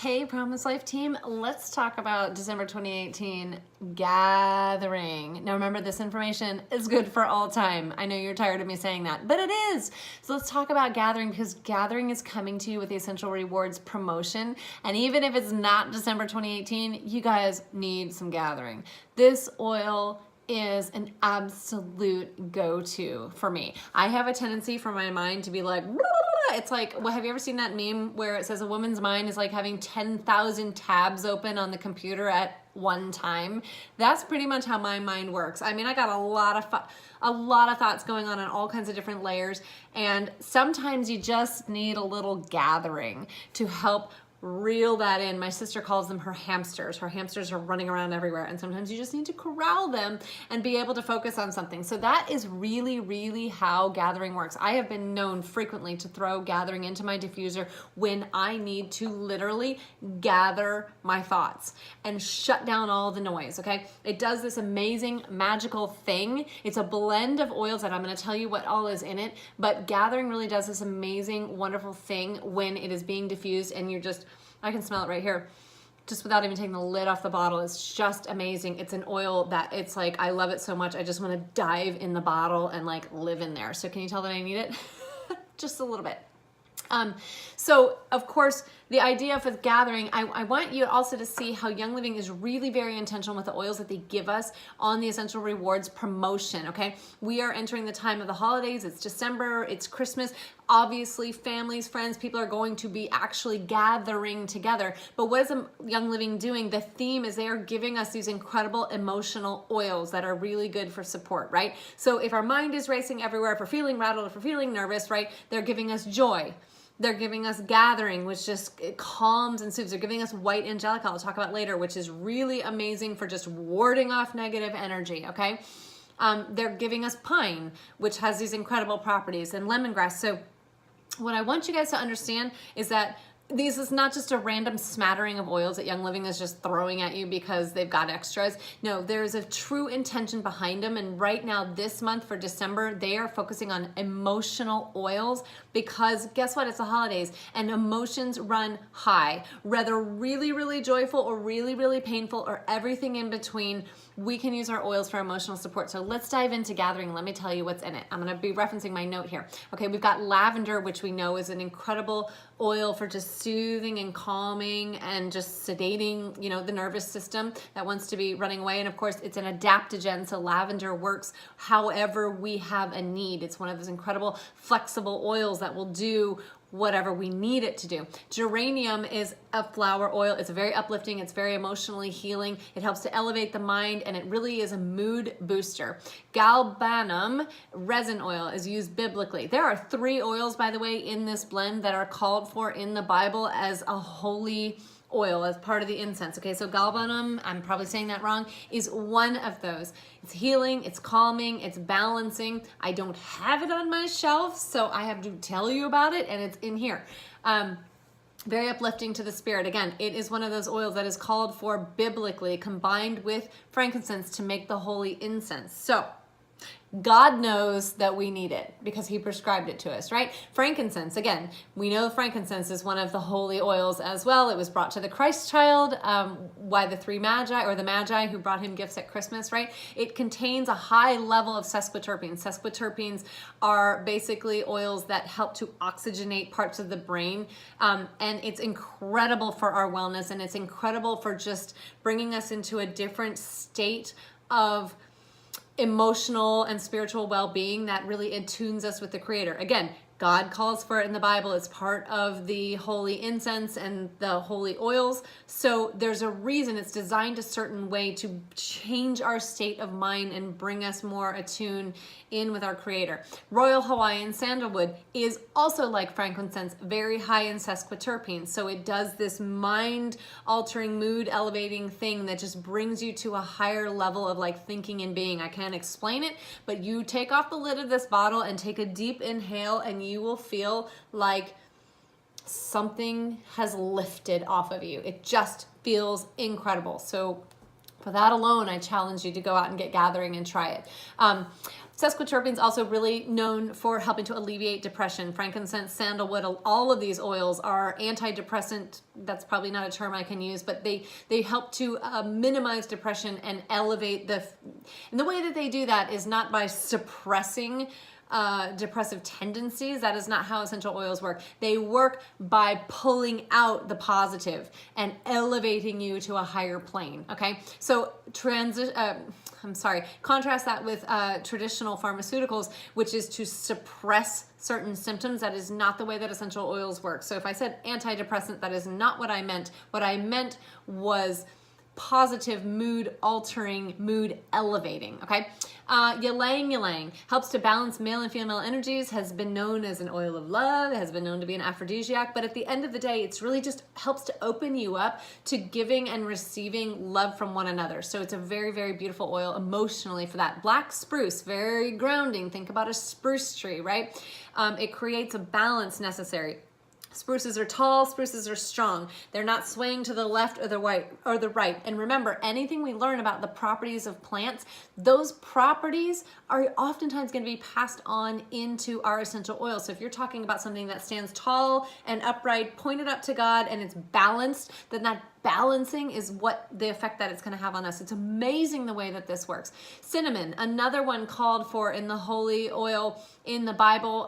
Hey, Promise Life team, let's talk about December 2018 gathering. Now remember, this information is good for all time. I know you're tired of me saying that, but it is. So let's talk about gathering, because gathering is coming to you with the Essential Rewards promotion. And even if it's not December 2018, you guys need some gathering. This oil is an absolute go-to for me. I have a tendency for my mind to be like, it's like, well, have you ever seen that meme where it says a woman's mind is like having 10,000 tabs open on the computer at one time? That's pretty much how my mind works. I mean, I got a lot of thoughts going on all kinds of different layers, and sometimes you just need a little gathering to help reel that in. My sister calls them her hamsters. Her hamsters are running around everywhere, and sometimes you just need to corral them and be able to focus on something. So that is really, really how gathering works. I have been known frequently to throw gathering into my diffuser when I need to literally gather my thoughts and shut down all the noise, okay? It does this amazing magical thing. It's a blend of oils that I'm going to tell you what all is in it, but gathering really does this amazing, wonderful thing when it is being diffused, and you're just, I can smell it right here, just without even taking the lid off the bottle. It's just amazing. It's an oil that it's like, I love it so much. I just want to dive in the bottle and like live in there. So can you tell that I need it? Just a little bit. So of course, the idea of gathering, I want you also to see how Young Living is really very intentional with the oils that they give us on the Essential Rewards promotion, okay? We are entering the time of the holidays. It's December, it's Christmas. Obviously, families, friends, people are going to be actually gathering together. But what is Young Living doing? The theme is they are giving us these incredible emotional oils that are really good for support, right? So if our mind is racing everywhere, if we're feeling rattled, if we're feeling nervous, right, they're giving us joy. They're giving us gathering, which just calms and soothes. They're giving us white angelica, I'll talk about later, which is really amazing for just warding off negative energy, okay? They're giving us pine, which has these incredible properties, and lemongrass. So what I want you guys to understand is that this is not just a random smattering of oils that Young Living is just throwing at you because they've got extras. No, there's a true intention behind them. And right now, this month for December, they are focusing on emotional oils because guess what? It's the holidays and emotions run high, whether really, really joyful or really, really painful or everything in between. We can use our oils for emotional support. So let's dive into gathering. Let me tell you what's in it. I'm going to be referencing my note here. Okay, we've got lavender, which we know is an incredible oil for just soothing and calming and just sedating, you know, the nervous system that wants to be running away. And of course, it's an adaptogen, so lavender works however we have a need. It's one of those incredible flexible oils that will do whatever we need it to do. Geranium is a flower oil. It's very uplifting. It's very emotionally healing. It helps to elevate the mind, and it really is a mood booster. Galbanum resin oil is used biblically. There are 3 oils, by the way, in this blend that are called for in the Bible as a holy oil, as part of the incense. Okay, so galbanum, I'm probably saying that wrong, is one of those. It's healing, it's calming, it's balancing. I don't have it on my shelf, so I have to tell you about it, and it's in here. Very uplifting to the spirit. Again, it is one of those oils that is called for biblically, combined with frankincense to make the holy incense. So God knows that we need it because he prescribed it to us, right? Frankincense, again, we know frankincense is one of the holy oils as well. It was brought to the Christ child by the 3 magi, or the magi who brought him gifts at Christmas, right? It contains a high level of sesquiterpenes. Sesquiterpenes are basically oils that help to oxygenate parts of the brain, and it's incredible for our wellness, and it's incredible for just bringing us into a different state of emotional and spiritual well-being that really attunes us with the Creator. Again, God calls for it in the Bible. It's part of the holy incense and the holy oils. So there's a reason it's designed a certain way to change our state of mind and bring us more attuned in with our Creator. Royal Hawaiian Sandalwood is also like frankincense, very high in sesquiterpenes. So it does this mind-altering, mood-elevating thing that just brings you to a higher level of like thinking and being. I can't explain it, but you take off the lid of this bottle and take a deep inhale, and you will feel like something has lifted off of you. It just feels incredible. So for that alone, I challenge you to go out and get gathering and try it. Sesquiterpenes also really known for helping to alleviate depression. Frankincense, sandalwood, all of these oils are antidepressant. That's probably not a term I can use, but they help to minimize depression and elevate and the way that they do that is not by suppressing depressive tendencies. That is not how essential oils work. They work by pulling out the positive and elevating you to a higher plane. Okay, so contrast that with traditional pharmaceuticals, which is to suppress certain symptoms. That is not the way that essential oils work. So if I said antidepressant, that is not what I meant. What I meant was positive, mood altering, mood elevating. Okay, ylang ylang helps to balance male and female energies, has been known as an oil of love, has been known to be an aphrodisiac, but at the end of the day, it's really just helps to open you up to giving and receiving love from one another. So it's a very, very beautiful oil emotionally for that. Black spruce, very grounding. Think about a spruce tree, right? It creates a balance necessary. Spruces are tall, spruces are strong. They're not swaying to the left or the right. And remember, anything we learn about the properties of plants, those properties are oftentimes going to be passed on into our essential oil. So if you're talking about something that stands tall and upright, pointed up to God, and it's balanced, then that balancing is what the effect that it's going to have on us. It's amazing the way that this works. Cinnamon, another one called for in the holy oil in the Bible,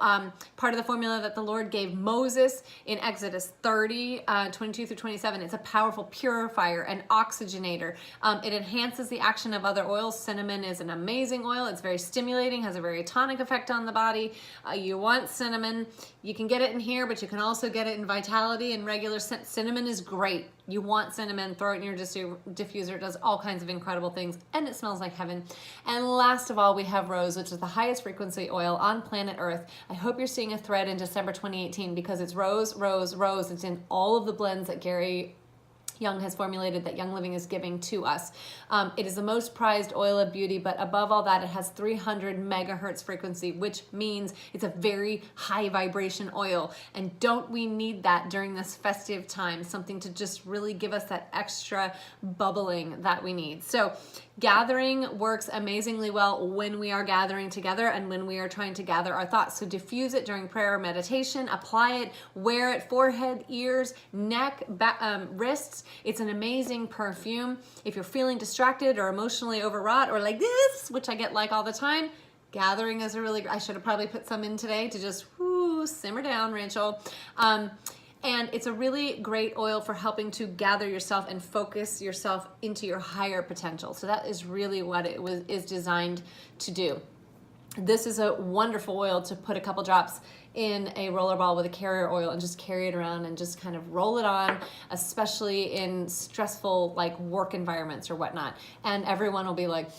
part of the formula that the Lord gave Moses in Exodus 30, 22 through 27. It's a powerful purifier and oxygenator. It enhances the action of other oils. Cinnamon is an amazing oil. It's very stimulating, has a very tonic effect on the body. You want cinnamon. You can get it in here, but you can also get it in Vitality and regular cinnamon is great. You want cinnamon, throw it in your diffuser. It does all kinds of incredible things, and it smells like heaven. And last of all, we have rose, which is the highest frequency oil on planet Earth. I hope you're seeing a thread in December 2018 because it's rose, rose, rose. It's in all of the blends that Gary Young has formulated, that Young Living is giving to us. It is the most prized oil of beauty, but above all that, it has 300 megahertz frequency, which means it's a very high vibration oil. And don't we need that during this festive time? Something to just really give us that extra bubbling that we need. So gathering works amazingly well when we are gathering together and when we are trying to gather our thoughts. So diffuse it during prayer or meditation, apply it, wear it, forehead, ears, neck, wrists. It's an amazing perfume. If you're feeling distracted or emotionally overwrought or like this, which I get like all the time, gathering is a really, I should have probably put some in today to just simmer down, Rachel. And it's a really great oil for helping to gather yourself and focus yourself into your higher potential. So that is really what it is designed to do. This is a wonderful oil to put a couple drops in a roller ball with a carrier oil and just carry it around and just kind of roll it on, especially in stressful like work environments or whatnot. And everyone will be like,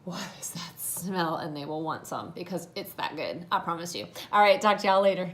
what is that smell? And they will want some because it's that good. I promise you. All right, talk to y'all later.